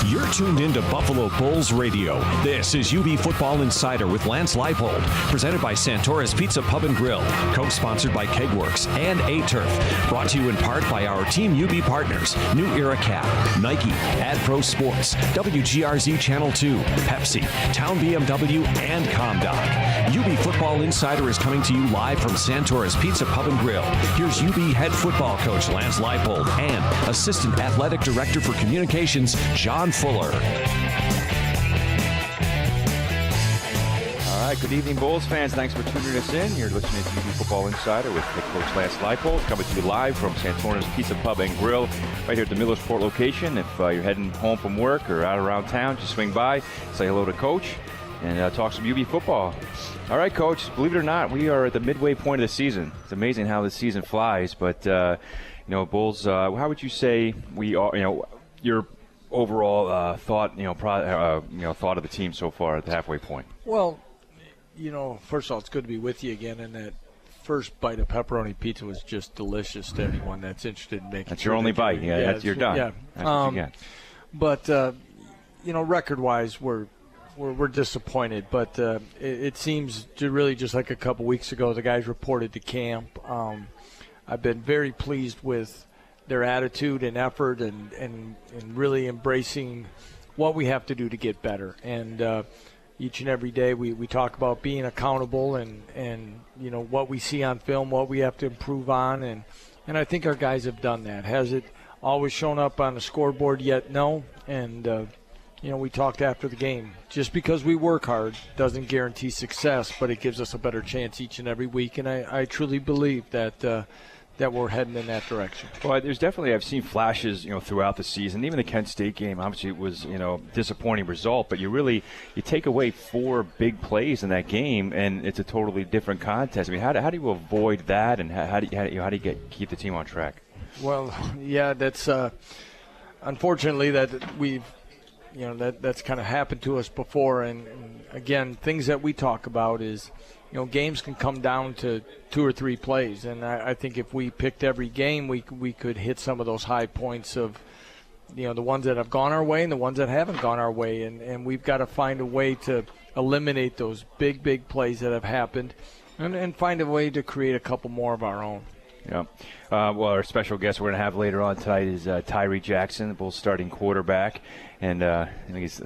You're tuned into Buffalo Bulls Radio. This is UB Football Insider with Lance Leipold, presented by Santoras Pizza Pub and Grill, co-sponsored by Kegworks and A-Turf, brought to you in part by our Team UB partners, New Era Cap, Nike, AdPro Sports, WGRZ Channel 2, Pepsi, Town BMW, and ComDoc. UB Football Insider is coming to you live from Santoras Pizza Pub and Grill. Here's UB head football coach Lance Leipold and Assistant Athletic Director for Communications, John Fuller. All right, good evening, Bulls fans. Thanks for tuning us in. You're listening to UB Football Insider with head coach Lance Leipold, coming to you live from Santoras Pizza Pub and Grill, right here at the Millersport location. If you're heading home from work or out around town, just swing by, say hello to Coach, and talk some UB football. All right, Coach, believe it or not, we are at the midway point of the season. It's amazing how the season flies, but, Bulls, how would you say we are, your overall thought, thought of the team so far at the halfway point? Well, first of all, it's good to be with you again, and that first bite of pepperoni pizza was just delicious to anyone that's interested in making. That's your only bite. Yeah, you're done. Yeah. That's what you get. But record-wise, we're disappointed. But it seems to really just like a couple weeks ago, the guys reported to camp. I've been very pleased with their attitude and effort and really embracing what we have to do to get better. And each and every day we talk about being accountable and what we see on film, what we have to improve on. And I think our guys have done that. Has it always shown up on the scoreboard yet? No. And, we talked after the game. Just because we work hard doesn't guarantee success, but it gives us a better chance each and every week. And I truly believe that we're heading in that direction. Well, there's definitely, I've seen flashes, throughout the season. Even the Kent State game, obviously it was, disappointing result, but you take away 4 big plays in that game, and it's a totally different contest. I mean, how do you avoid that, and how do you keep the team on track? Well, yeah, that's unfortunately that we've, that's kind of happened to us before, and again, things that we talk about is, games can come down to 2 or 3 plays, and I think if we picked every game, we could hit some of those high points of, the ones that have gone our way and the ones that haven't gone our way, and we've got to find a way to eliminate those big plays that have happened, and find a way to create a couple more of our own. Yeah. Well, our special guest we're going to have later on tonight is Tyree Jackson, the Bulls' starting quarterback. And I think he's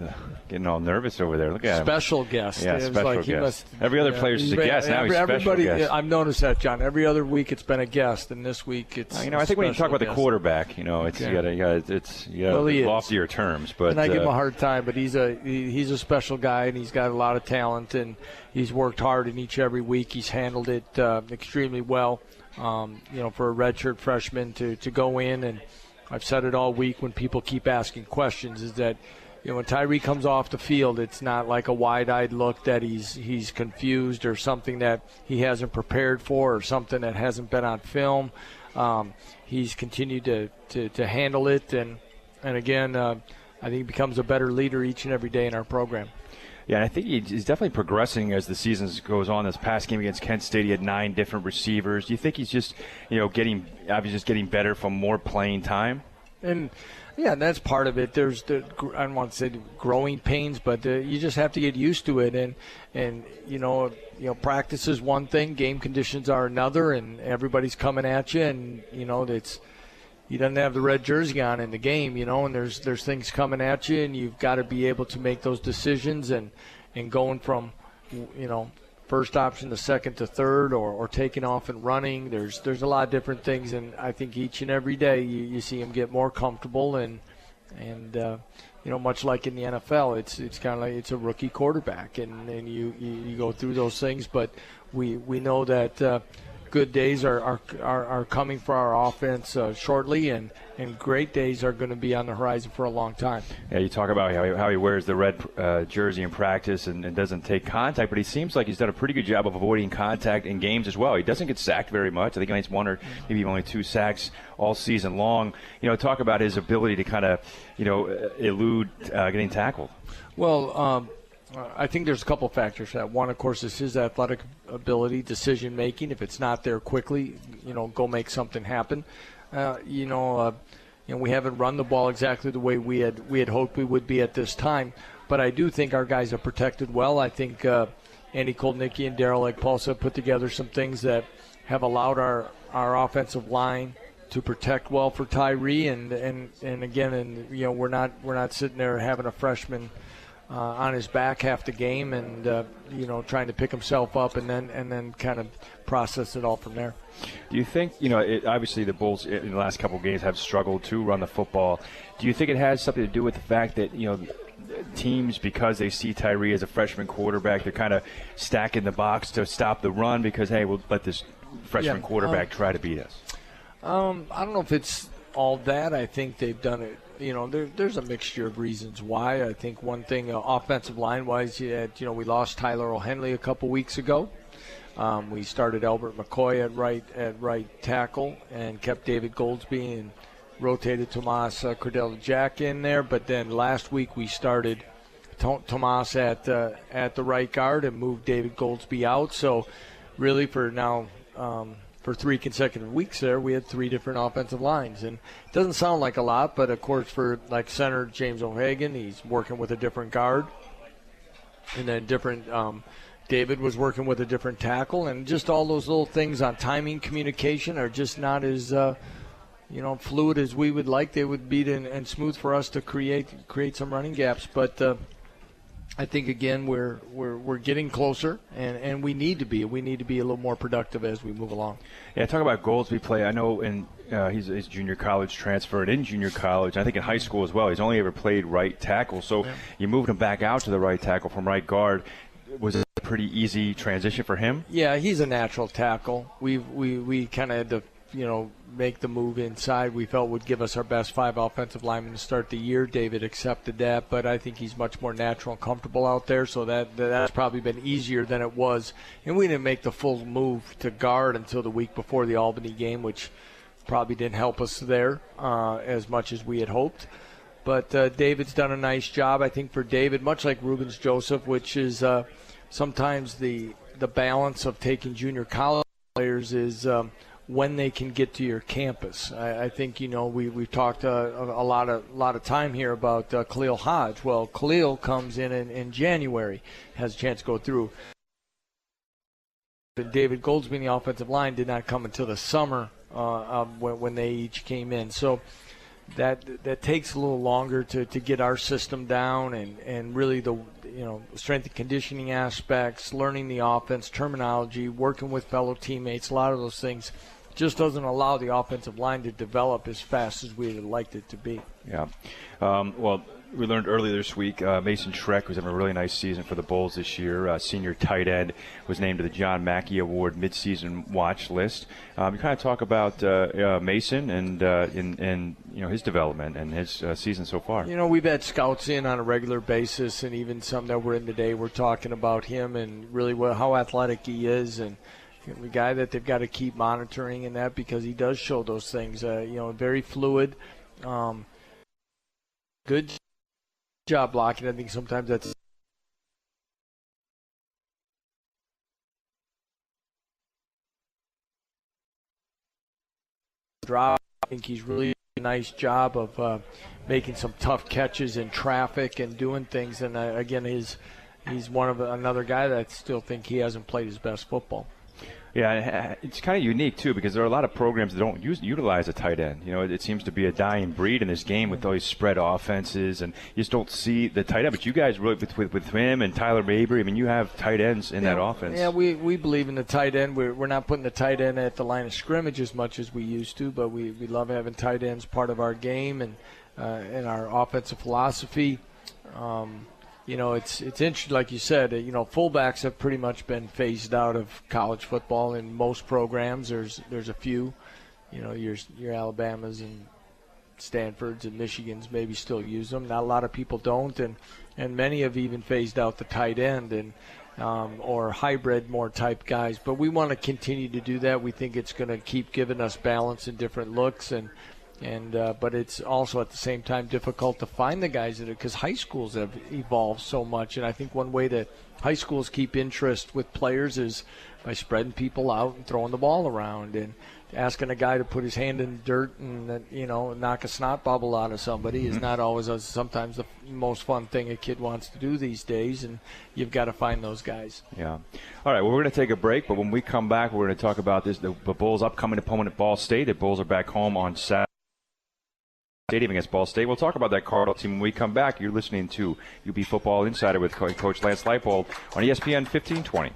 getting all nervous over there. Look at him. Special guest. Yeah, special guest. Every other player's just a guest. Now he's a special guest. I've noticed that, John. Every other week it's been a guest, and this week it's I think when you talk about the quarterback, it's you got loftier terms. But and I give him a hard time, but he's a special guy, and he's got a lot of talent, and he's worked hard in each every week. He's handled it extremely well. For a redshirt freshman to go in, and I've said it all week when people keep asking questions, is that when Tyree comes off the field, it's not like a wide-eyed look that he's confused or something that he hasn't prepared for or something that hasn't been on film. He's continued to handle it, and again, I think he becomes a better leader each and every day in our program. Yeah, and I think he's definitely progressing as the season goes on. This past game against Kent State, he had 9 different receivers. Do you think he's just, getting better from more playing time? And yeah, that's part of it. There's I don't want to say growing pains, but you just have to get used to it. And practice is one thing, game conditions are another, and everybody's coming at you, and he doesn't have the red jersey on in the game, and there's things coming at you, and you've got to be able to make those decisions and going from, first option to second to third or taking off and running. There's a lot of different things, and I think each and every day you see him get more comfortable and much like in the NFL, it's kind of like it's a rookie quarterback, and you go through those things, but we know that good days are coming for our offense shortly, and great days are going to be on the horizon for a long time. Yeah, you talk about how he wears the red jersey in practice and doesn't take contact, but he seems like he's done a pretty good job of avoiding contact in games as well. He doesn't get sacked very much. I think he makes 1 or maybe only 2 sacks all season long. Talk about his ability to kind of, elude getting tackled. Well, I think there's a couple of factors. One, of course, is his athletic ability, decision-making. If it's not there quickly, go make something happen. we haven't run the ball exactly the way we had hoped we would be at this time. But I do think our guys are protected well. I think Andy Kolnicki and Daryl Ekpulse have put together some things that have allowed our offensive line to protect well for Tyree, and again, we're not sitting there having a freshman on his back half the game, and trying to pick himself up and then kind of process it all from there. Do you think obviously the Bulls in the last couple of games have struggled to run the football? Do you think it has something to do with the fact that teams, because they see Tyree as a freshman quarterback, they're kind of stacking the box to stop the run because, hey, we'll let this freshman quarterback try to beat us? I don't know if it's all that. I think they've done it. There's a mixture of reasons why. I think one thing, offensive line-wise, we lost Tyler O'Henley a couple weeks ago. We started Albert McCoy at right tackle and kept David Goldsby and rotated Tomas Cordell-Jack in there. But then last week we started Tomas at the right guard and moved David Goldsby out. So really for now, for 3 consecutive weeks there, we had 3 different offensive lines. And it doesn't sound like a lot, but, of course, for, like, center James O'Hagan, he's working with a different guard. And then David was working with a different tackle. And just all those little things on timing, communication are just not as, fluid as we would like they would be and smooth for us to create some running gaps. But I think, again, we're getting closer, and we need to be. We need to be a little more productive as we move along. Yeah, talk about Goldsby play. I know he's junior college transferred in junior college. I think in high school as well. He's only ever played right tackle. So you moved him back out to the right tackle from right guard. Was it a pretty easy transition for him? Yeah, he's a natural tackle. We kind of had to make the move inside we felt would give us our best 5 offensive linemen to start the year. David accepted that, but I think he's much more natural and comfortable out there, so that's probably been easier than it was. And we didn't make the full move to guard until the week before the Albany game, which probably didn't help us there as much as we had hoped. But David's done a nice job, I think, for David, much like Rubens Joseph, which is sometimes the balance of taking junior college players is when they can get to your campus. I think, we've talked a lot of time here about Khalil Hodge. Well, Khalil comes in January, has a chance to go through. But David Goldsby in the offensive line did not come until the summer when they each came in. So that takes a little longer to get our system down and really the strength and conditioning aspects, learning the offense, terminology, working with fellow teammates, a lot of those things just doesn't allow the offensive line to develop as fast as we would have liked it to be. Yeah. Well, we learned earlier this week Mason Schreck was having a really nice season for the Bulls this year. Senior tight end was named to the John Mackey Award midseason watch list. You kind of talk about Mason and his development and his season so far. We've had scouts in on a regular basis, and even some that were in today were talking about him and really how athletic he is, and the guy that they've got to keep monitoring in that because he does show those things. Very fluid, good job blocking. I think sometimes that's drop. I think he's really done a nice job of making some tough catches in traffic and doing things. And again, he's one of another guy that I still think he hasn't played his best football. Yeah, it's kind of unique, too, because there are a lot of programs that don't utilize a tight end. It seems to be a dying breed in this game with all these spread offenses, and you just don't see the tight end. But you guys, really, with him and Tyler Mabry, you have tight ends in that offense. Yeah, we believe in the tight end. We're not putting the tight end at the line of scrimmage as much as we used to, but we love having tight ends part of our game and in our offensive philosophy. It's interesting, like you said, fullbacks have pretty much been phased out of college football in most programs. There's a few, your Alabamas and Stanfords and Michigans maybe still use them. Not a lot of people don't, and many have even phased out the tight end and or hybrid more type guys. But we want to continue to do that. We think it's going to keep giving us balance and different looks but it's also at the same time difficult to find the guys because high schools have evolved so much, and I think one way that high schools keep interest with players is by spreading people out and throwing the ball around, and asking a guy to put his hand in the dirt and knock a snot bubble out of somebody is not always sometimes the most fun thing a kid wants to do these days, and you've got to find those guys. Yeah. All right, well, we're going to take a break, but when we come back, we're going to talk about the Bulls' upcoming opponent at Ball State. The Bulls are back home on Saturday Stadium against Ball State. We'll talk about that Cardinal team when we come back. You're listening to UB Football Insider with Coach Lance Leipold on ESPN 1520.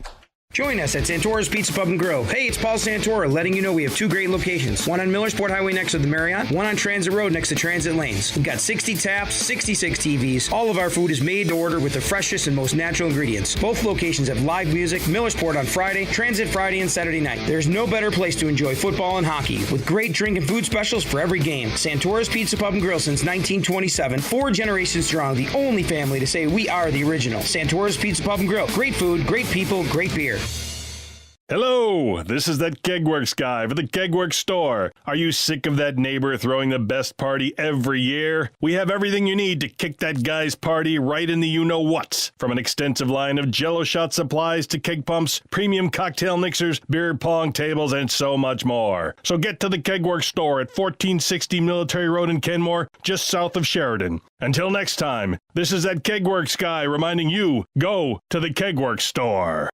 Join us at Santoras Pizza Pub and Grill. Hey, it's Paul Santora letting you know we have 2 great locations. One on Millersport Highway next to the Marriott, one on Transit Road next to Transit Lanes. We've got 60 taps, 66 TVs. All of our food is made to order with the freshest and most natural ingredients. Both locations have live music, Millersport on Friday, Transit Friday and Saturday night. There's no better place to enjoy football and hockey with great drink and food specials for every game. Santoras Pizza Pub and Grill since 1927. 4 generations strong, the only family to say we are the original. Santoras Pizza Pub and Grill. Great food, great people, great beer. Hello, this is that Kegworks guy for the Kegworks store. Are you sick of that neighbor throwing the best party every year? We have everything you need to kick that guy's party right in the you-know-whats. From an extensive line of Jell-O shot supplies to keg pumps, premium cocktail mixers, beer pong tables, and so much more. So get to the Kegworks store at 1460 Military Road in Kenmore, just south of Sheridan. Until next time, this is that Kegworks guy reminding you, go to the Kegworks store.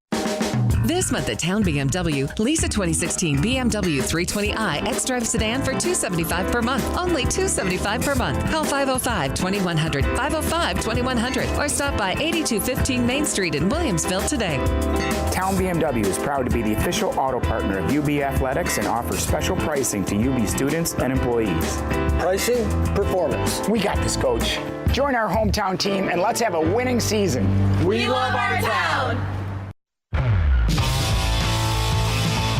This month at Town BMW, lease a 2016 BMW 320i X-Drive sedan for $275 per month. Only $275 per month. Call 505-2100, 505-2100, or stop by 8215 Main Street in Williamsville today. Town BMW is proud to be the official auto partner of UB Athletics and offers special pricing to UB students and employees. Pricing, performance. We got this, Coach. Join our hometown team and let's have a winning season. We love our town.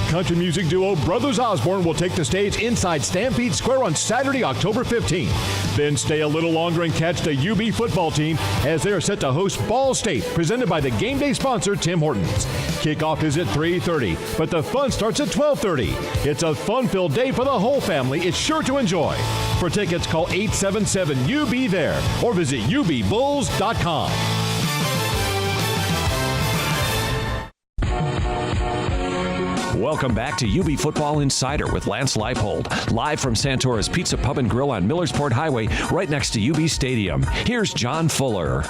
Country music duo Brothers Osborne will take the stage inside Stampede Square on Saturday, October 15th. Then stay a little longer and catch the UB football team as they are set to host Ball State, presented by the game day sponsor Tim Hortons. Kickoff is at 3:30, but the fun starts at 12:30. It's a fun-filled day for the whole family. It's sure to enjoy. For tickets, call 877-UB-THERE or visit ubbulls.com. Welcome back to UB Football Insider with Lance Leipold, live from Santoras Pizza Pub and Grill on Millersport Highway, right next to UB Stadium. Here's John Fuller.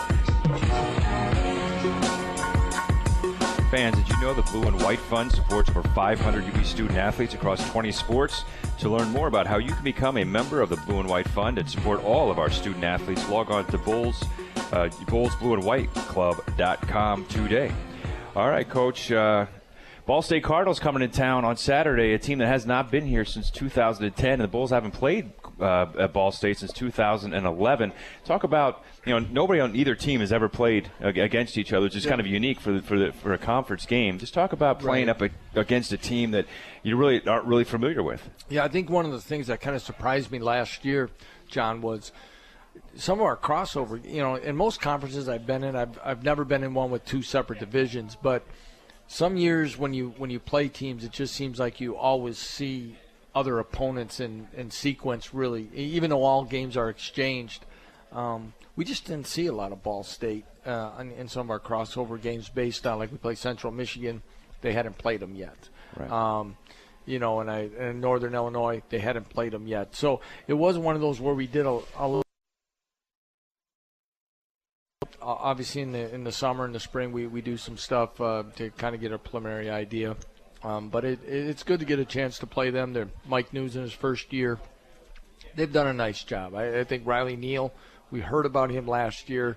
Fans, did you know the Blue and White Fund supports over 500 UB student athletes across 20 sports? To learn more about how you can become a member of the Blue and White Fund and support all of our student athletes, log on to bullsblueandwhiteclub.com today. All right, Coach. Ball State Cardinals coming to town on Saturday, a team that has not been here since 2010, and the Bulls haven't played at Ball State since 2011. Talk about, nobody on either team has ever played against each other, which is kind of unique for a conference game. Just talk about playing up against a team that you really aren't really familiar with. Yeah, I think one of the things that kind of surprised me last year, John, was some of our crossover. In most conferences I've been in, I've never been in one with 2 separate divisions, but some years when you play teams, it just seems like you always see other opponents in sequence, really, even though all games are exchanged. We just didn't see a lot of Ball State in some of our crossover games based on, like we play Central Michigan, they hadn't played them yet. Right. And Northern Illinois, they hadn't played them yet. So it wasn't one of those where we did a little. Obviously, in the summer and the spring, we do some stuff to kind of get a preliminary idea. But it's good to get a chance to play them. They're Mike News in his first year. They've done a nice job. I think Riley Neal, we heard about him last year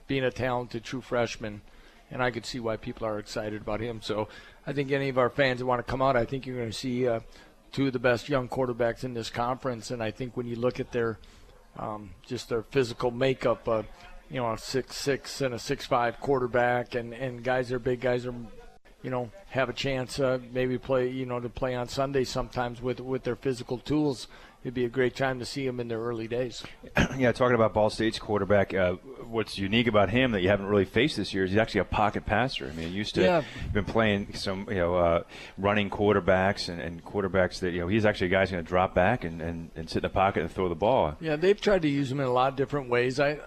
being a talented true freshman, and I could see why people are excited about him. So I think any of our fans that want to come out, I think you're going to see 2 of the best young quarterbacks in this conference. And I think when you look at their just their physical makeup, a 6'6" and a 6'5" quarterback, and guys are big guys are, have a chance maybe play, to play on Sunday sometimes with their physical tools. It'd be a great time to see them in their early days. Yeah, talking about Ball State's quarterback, what's unique about him that you haven't really faced this year is he's actually a pocket passer. I mean, he used to been playing some running quarterbacks and quarterbacks that he's actually a guy who's going to drop back and sit in the pocket and throw the ball. Yeah, they've tried to use him in a lot of different ways. I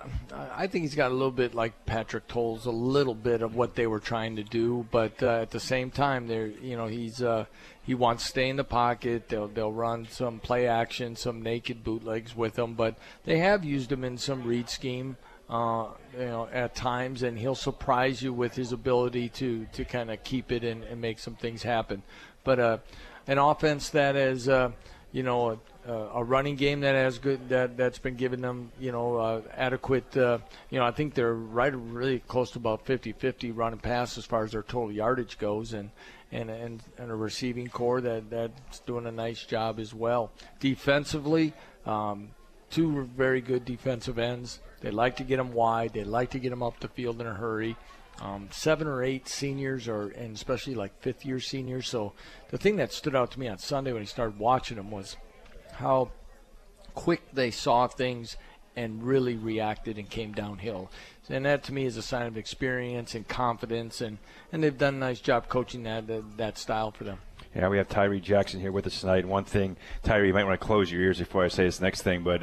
think he's got a little bit like Patrick Tolles, a little bit of what they were trying to do, but at the same time, he wants to stay in the pocket. They'll run some play action, some naked bootlegs with him, but they have used him in some read scheme, at times, and he'll surprise you with his ability to kind of keep it and make some things happen. But an offense that is, a running game that has good that's been giving them adequate. I think they're really close to about 50-50 run and pass as far as their total yardage goes, and a receiving core that's doing a nice job as well. Defensively, two very good defensive ends. They like to get them wide. They like to get them up the field in a hurry. 7 or 8 seniors, and especially like fifth-year seniors. So the thing that stood out to me on Sunday when I started watching them was how quick they saw things and really reacted and came downhill. And that, to me, is a sign of experience and confidence, and they've done a nice job coaching that style for them. Yeah, we have Tyree Jackson here with us tonight. One thing, Tyree, you might want to close your ears before I say this next thing, but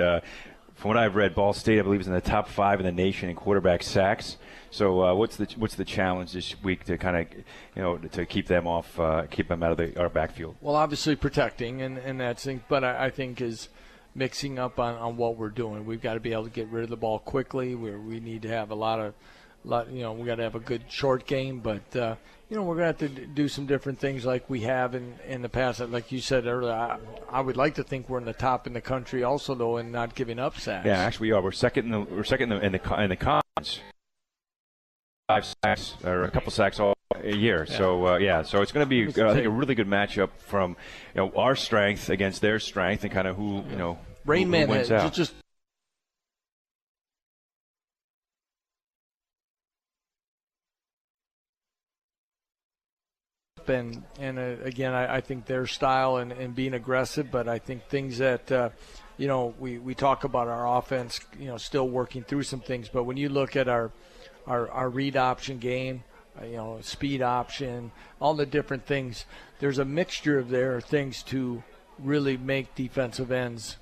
from what I've read, Ball State, I believe, is in the top 5 in the nation in quarterback sacks. So what's the challenge this week to kind of, to keep them off, keep them out of our backfield? Well, obviously protecting, and that's, but I think is mixing up on what we're doing. We've got to be able to get rid of the ball quickly. We need to have we got to have a good short game, but we're going to have to do some different things like we have in the past. Like you said earlier, I would like to think we're in the top in the country also, though, and not giving up sacks. Yeah, actually we are. We're second in the conference. 5 sacks or a couple sacks all a year. Yeah. So it's going to be I think a really good matchup from our strength against their strength and kind of who Rain who Man wins out. Just and again, I think their style and being aggressive, but I think things that we talk about our offense, still working through some things, but when you look at our read option game, speed option, all the different things, there's a mixture of there things to really make defensive ends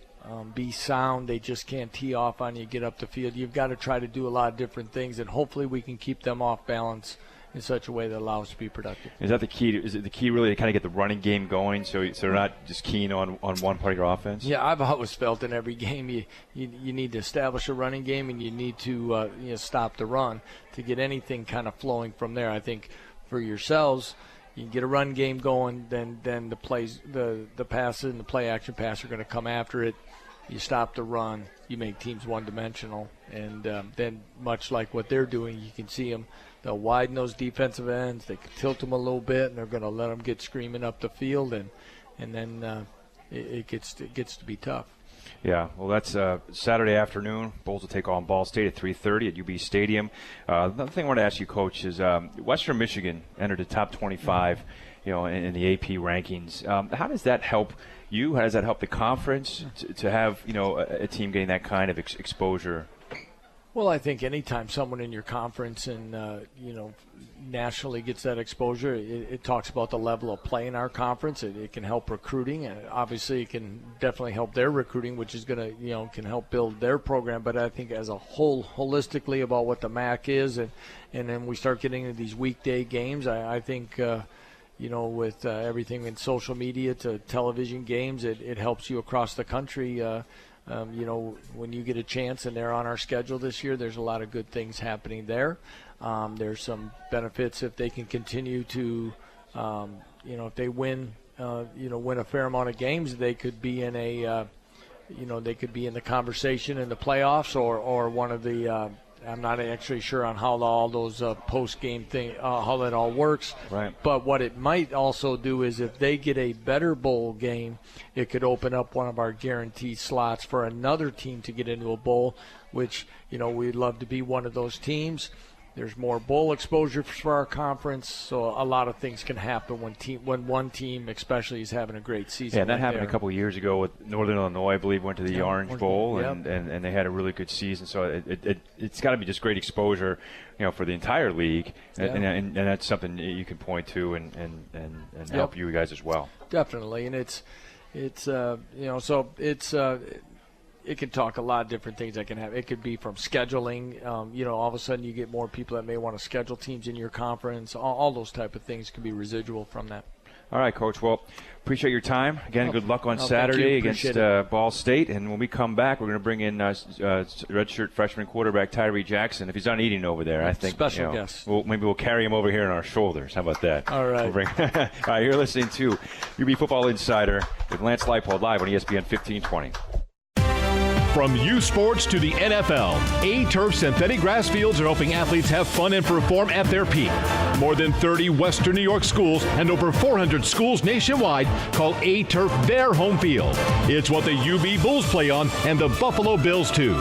be sound. They just can't tee off on you, get up the field. You've got to try to do a lot of different things, and hopefully we can keep them off balance in such a way that allows us to be productive. Is that the key? Is it the key really to kind of get the running game going so they're not just keen on one part of your offense? Yeah, I've always felt in every game you need to establish a running game and you need to stop the run to get anything kind of flowing from there. I think for yourselves, you get a run game going, then the plays, the passes and the play action pass are going to come after it. You stop the run, you make teams one-dimensional, and then much like what they're doing, you can see them. They'll widen those defensive ends. They can tilt them a little bit, and they're going to let them get screaming up the field, and then it gets to be tough. Yeah, well, that's Saturday afternoon. Bulls will take on Ball State at 3:30 at UB Stadium. Another thing I want to ask you, Coach, is Western Michigan entered the top 25, in the AP rankings. How does that help you? How does that help the conference to have a team getting that kind of exposure? Well, I think anytime someone in your conference and nationally gets that exposure, it talks about the level of play in our conference. It can help recruiting, and obviously it can definitely help their recruiting, which is going to can help build their program. But I think as a whole, holistically about what the MAC is, and then we start getting into these weekday games. I think with everything in social media to television games, it helps you across the country. When you get a chance and they're on our schedule this year, there's a lot of good things happening there. There's some benefits if they can continue to, if they win a fair amount of games, they could be in they could be in the conversation in the playoffs or one of the. I'm not actually sure on how all those post-game thing, how that all works. Right. But what it might also do is if they get a better bowl game, it could open up one of our guaranteed slots for another team to get into a bowl, which, we'd love to be one of those teams. There's more bowl exposure for our conference, so a lot of things can happen when one team especially is having a great season. Yeah, and that happened a couple of years ago with Northern Illinois, I believe, went to the Orange Bowl, yep. and they had a really good season. So it's got to be just great exposure, for the entire league, and that's something you can point to and help you guys as well. Definitely, and it can talk a lot of different things that can happen. It could be from scheduling. All of a sudden you get more people that may want to schedule teams in your conference. All those type of things can be residual from that. All right, Coach. Well, appreciate your time. Again, good luck on Saturday against Ball State. And when we come back, we're going to bring in redshirt freshman quarterback Tyree Jackson. If he's not eating over there, I think special guest. Maybe we'll carry him over here on our shoulders. How about that? All right. All right, you're listening to UB Football Insider with Lance Leipold live on ESPN 1520. From U Sports to the NFL, A-Turf synthetic grass fields are helping athletes have fun and perform at their peak. More than 30 Western New York schools and over 400 schools nationwide call A-Turf their home field. It's what the UB Bulls play on and the Buffalo Bills too.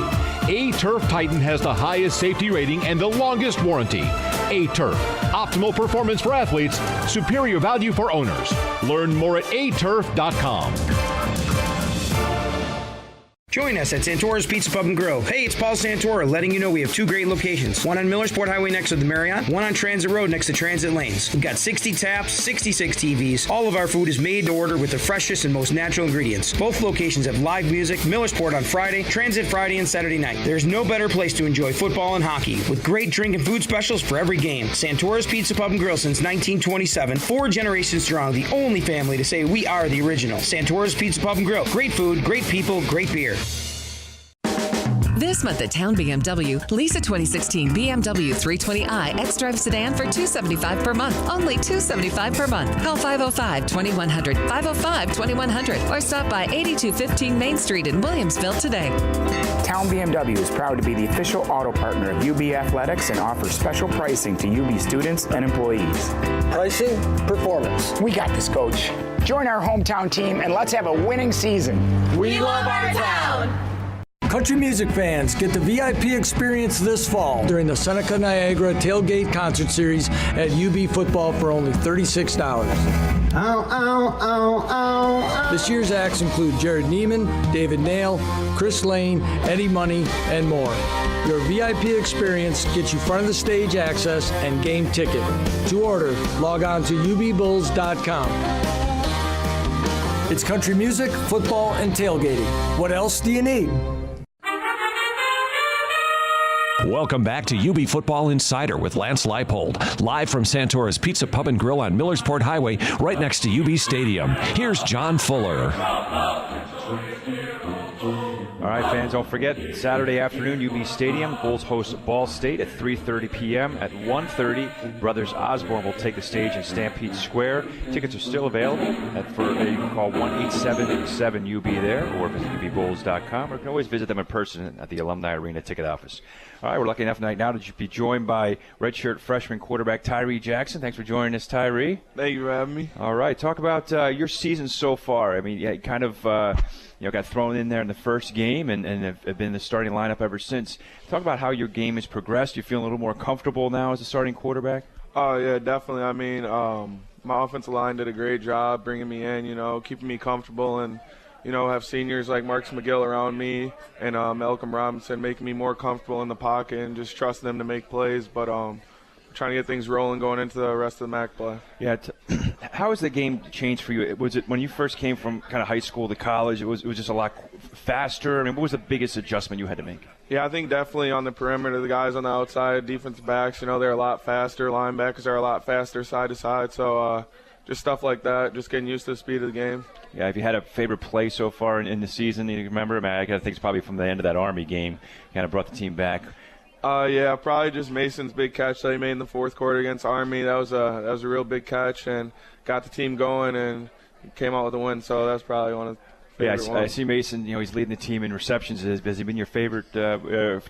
A-Turf Titan has the highest safety rating and the longest warranty. A-Turf, optimal performance for athletes, superior value for owners. Learn more at aturf.com. Join us at Santoras Pizza Pub and Grill. Hey, it's Paul Santora letting you know we have two great locations. One on Millersport Highway next to the Marriott, one on Transit Road next to Transit Lanes. We've got 60 taps, 66 TVs. All of our food is made to order with the freshest and most natural ingredients. Both locations have live music, Millersport on Friday, Transit Friday and Saturday night. There's no better place to enjoy football and hockey with great drink and food specials for every game. Santoras Pizza Pub and Grill since 1927. 4 generations strong, the only family to say we are the original. Santoras Pizza Pub and Grill. Great food, great people, great beer. This month at Town BMW, lease a 2016 BMW 320i X-Drive sedan for $275 per month. Only $275 per month. Call 505-2100, 505-2100, or stop by 8215 Main Street in Williamsville today. Town BMW is proud to be the official auto partner of UB Athletics and offers special pricing to UB students and employees. Pricing, performance. We got this, Coach. Join our hometown team and let's have a winning season. We love our town. Country music fans, get the VIP experience this fall during the Seneca Niagara Tailgate Concert Series at UB Football for only $36. Ow, ow, ow, ow. This year's acts include Jared Neiman, David Nail, Chris Lane, Eddie Money, and more. Your VIP experience gets you front of the stage access and game ticket. To order, log on to ubbulls.com. It's country music, football, and tailgating. What else do you need? Welcome back to UB Football Insider with Lance Leipold, live from Santoras Pizza Pub and Grill on Millersport Highway, right next to UB Stadium. Here's John Fuller. All right, fans, don't forget, Saturday afternoon, UB Stadium. Bulls host Ball State at 3:30 p.m. At 1:30, Brothers Osborne will take the stage in Stampede Square. Tickets are still available. You can call 1-877-UB there, or visit ubbulls.com, or you can always visit them in person at the Alumni Arena ticket office. All right, we're lucky enough tonight now to be joined by redshirt freshman quarterback Tyree Jackson. Thanks for joining us, Tyree. Thank you for having me. All right, talk about your season so far. I mean, you kind of got thrown in there in the first game and have been in the starting lineup ever since. Talk about how your game has progressed. You feeling a little more comfortable now as a starting quarterback? Oh, yeah, definitely. I mean, my offensive line did a great job bringing me in, keeping me comfortable, and have seniors like Marcus McGill around me and Malcolm Robinson making me more comfortable in the pocket and just trusting them to make plays. But trying to get things rolling going into the rest of the MAC play. Yeah. How has the game changed for you? Was it when you first came from kind of high school to college, it was just a lot faster? I mean, what was the biggest adjustment you had to make? Yeah, I think definitely on the perimeter, the guys on the outside, defensive backs, they're a lot faster. Linebackers are a lot faster side to side. So just stuff like that, just getting used to the speed of the game. Yeah, if you had a favorite play so far in the season, you remember? I think it's probably from the end of that Army game. Kind of brought the team back. Yeah, probably just Mason's big catch that he made in the fourth quarter against Army. That was a real big catch and got the team going and came out with a win. So that's probably one of the favorite ones. I see Mason. He's leading the team in receptions. Has he been your favorite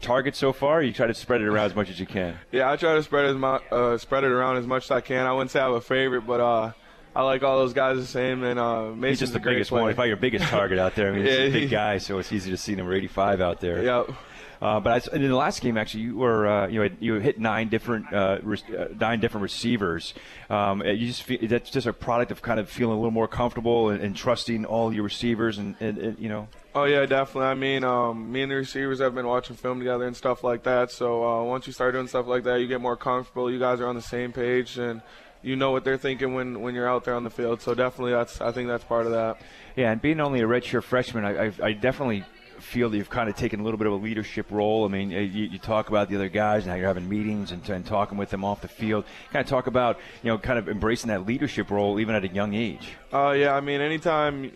target so far? Or you try to spread it around as much as you can. Yeah, I try to spread it around as much as I can. I wouldn't say I have a favorite, but I like all those guys the same, and Mason's he's just the biggest player. one. Probably your biggest target out there. I mean, he's a big guy, so it's easy to see number 85 out there. Yep. But in the last game, actually, you hit 9 different receivers. You just feel, that's just a product of kind of feeling a little more comfortable and trusting all your receivers, and you know. Oh yeah, definitely. I mean, me and the receivers have been watching film together and stuff like that. So once you start doing stuff like that, you get more comfortable. You guys are on the same page, and you know what they're thinking when you're out there on the field. So definitely, I think that's part of that. Yeah, and being only a redshirt freshman, I definitely feel that you've kind of taken a little bit of a leadership role. I mean, you talk about the other guys and how you're having meetings and talking with them off the field. Kind of talk about, kind of embracing that leadership role even at a young age. Yeah, I mean, anytime,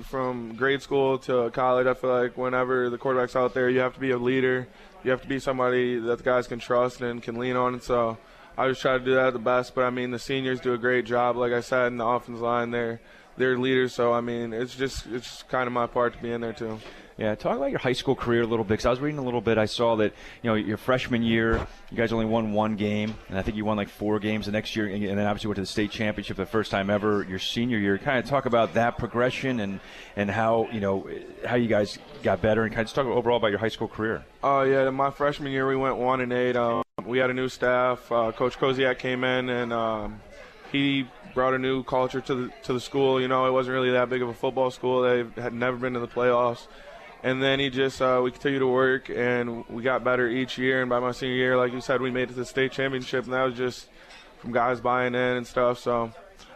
from grade school to college, I feel like whenever the quarterback's out there, you have to be a leader. You have to be somebody that the guys can trust and can lean on. And so I just try to do that at the best. But, I mean, the seniors do a great job. Like I said, in the offensive line, they're leaders. So, I mean, it's just kind of my part to be in there too. Yeah, talk about your high school career a little bit, because I was reading a little bit. I saw that, your freshman year, you guys only won 1 game, and I think you won like 4 games the next year, and then obviously went to the state championship the first time ever your senior year. Kind of talk about that progression and how, how you guys got better, and kind of just talk overall about your high school career. Yeah, my freshman year we went 1-8. We had a new staff. Coach Koziak came in, and he brought a new culture to the school. It wasn't really that big of a football school. They had never been to the playoffs. And then he just, we continued to work, and we got better each year. And by my senior year, like you said, we made it to the state championship, and that was just from guys buying in and stuff. So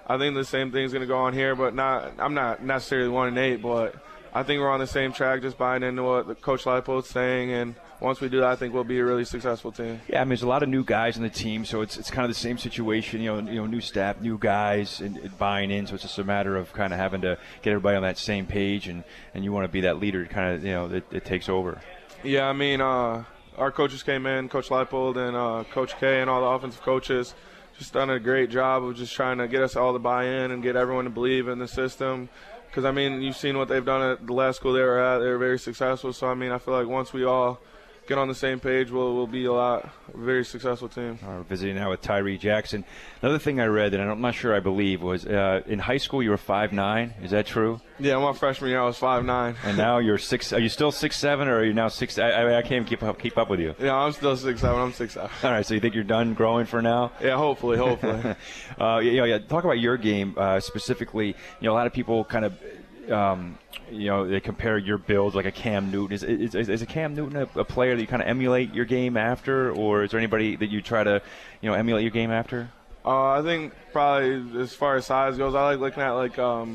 I think the same thing's going to go on here, but I'm not necessarily 1-8, but I think we're on the same track, just buying into what Coach Leipold's saying. And once we do that, I think we'll be a really successful team. Yeah, I mean, there's a lot of new guys on the team, so it's kind of the same situation. New staff, new guys, and buying in. So it's just a matter of kind of having to get everybody on that same page, and you want to be that leader, kind of that takes over. Yeah, I mean, our coaches came in, Coach Leipold and Coach K, and all the offensive coaches, just done a great job of just trying to get us all to buy in and get everyone to believe in the system. Because, I mean, you've seen what they've done at the last school they were at. They were very successful. So, I mean, I feel like once we all get on the same page, we'll be a very successful team. We're visiting now with Tyree Jackson. Another thing I read, and I'm not sure I believe, was in high school you were 5'9". Is that true? Yeah, my freshman year I was 5'9". And now you're 6. Are you still 6'7", or are you now 6? I can't keep up with you. Yeah, I'm still 6'7". I'm 6'7". All right, so you think you're done growing for now? Yeah, hopefully. Yeah. Talk about your game specifically. A lot of people kind of. They compare your build like a Cam Newton. Is a Cam Newton a player that you kind of emulate your game after, or is there anybody that you try to, emulate your game after? I think probably as far as size goes, I like looking at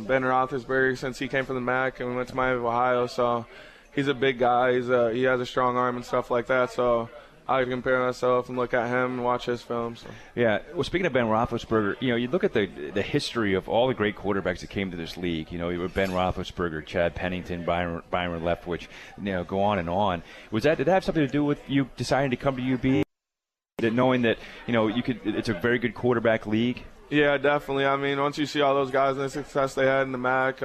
Ben Roethlisberger since he came from the MAC and we went to Miami of Ohio. So he's a big guy. He has a strong arm and stuff like that. So I can compare myself and look at him and watch his films. So. Yeah. Well, speaking of Ben Roethlisberger, you look at the history of all the great quarterbacks that came to this league. You were Ben Roethlisberger, Chad Pennington, Byron Leftwich, go on and on. Did that have something to do with you deciding to come to UB? Knowing that, it's a very good quarterback league? Yeah, definitely. I mean, once you see all those guys and the success they had in the MAC,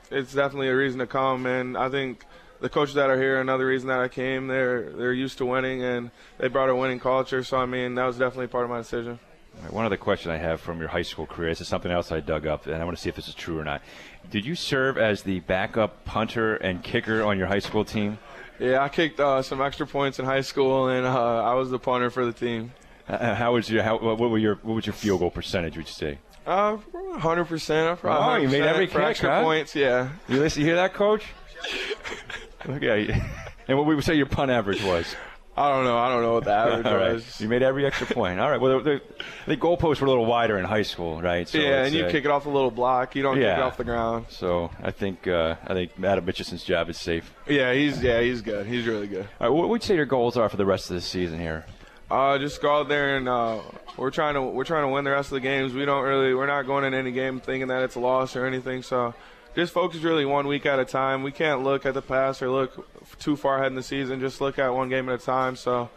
it's definitely a reason to come. And I think the coaches that are here, another reason that I came, they're used to winning, and they brought a winning culture. So, I mean, that was definitely part of my decision. All right, one other question I have from your high school career. This is something else I dug up, and I want to see if this is true or not. Did you serve as the backup punter and kicker on your high school team? Yeah, I kicked some extra points in high school, and I was the punter for the team. What was your field goal percentage, would you say? 100%. Oh, you made every kick, extra points, yeah. You hear that, Coach? Okay. And what we would say your punt average was? I don't know what the average was. You made every extra point. All right. Well, the goalposts were a little wider in high school, right? So yeah, and you kick it off a little block. You don't kick it off the ground. So I think Adam Mitchison's job is safe. Yeah, he's good. He's really good. All right, what would you say your goals are for the rest of this season here? Just go out there and we're trying to win the rest of the games. We're not going in any game thinking that it's a loss or anything. So just focus really 1 week at a time. We can't look at the past or look too far ahead in the season. Just look at one game at a time. So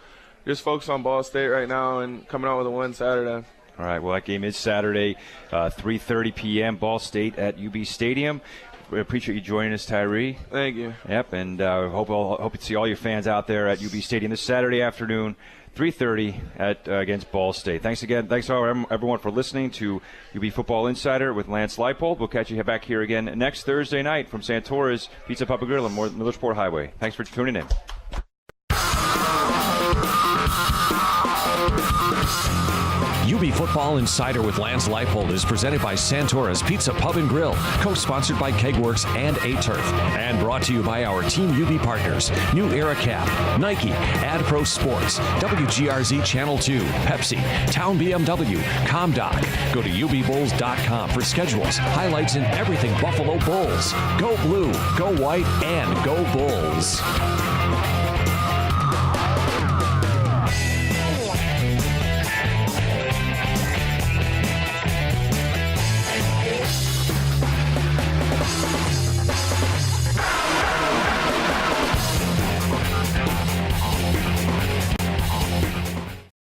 just focus on Ball State right now and coming out with a win Saturday. All right, well, that game is Saturday, 3:30 p.m., Ball State at UB Stadium. We appreciate you joining us, Tyree. Thank you. Yep, and hope to see all your fans out there at UB Stadium this Saturday afternoon, 3:30 against Ball State. Thanks again. Thanks everyone for listening to UB Football Insider with Lance Leipold. We'll catch you back here again next Thursday night from Santoras Pizza Pub and Grill on Millersport Highway. Thanks for tuning in. UB Football Insider with Lance Leipold is presented by Santoras Pizza Pub and Grill, co-sponsored by Kegworks and A-Turf, and brought to you by our Team UB partners, New Era Cap, Nike, AdPro Sports, WGRZ Channel 2, Pepsi, Town BMW, ComDoc. Go to ubbulls.com for schedules, highlights, and everything Buffalo Bulls. Go blue, go white, and go Bulls.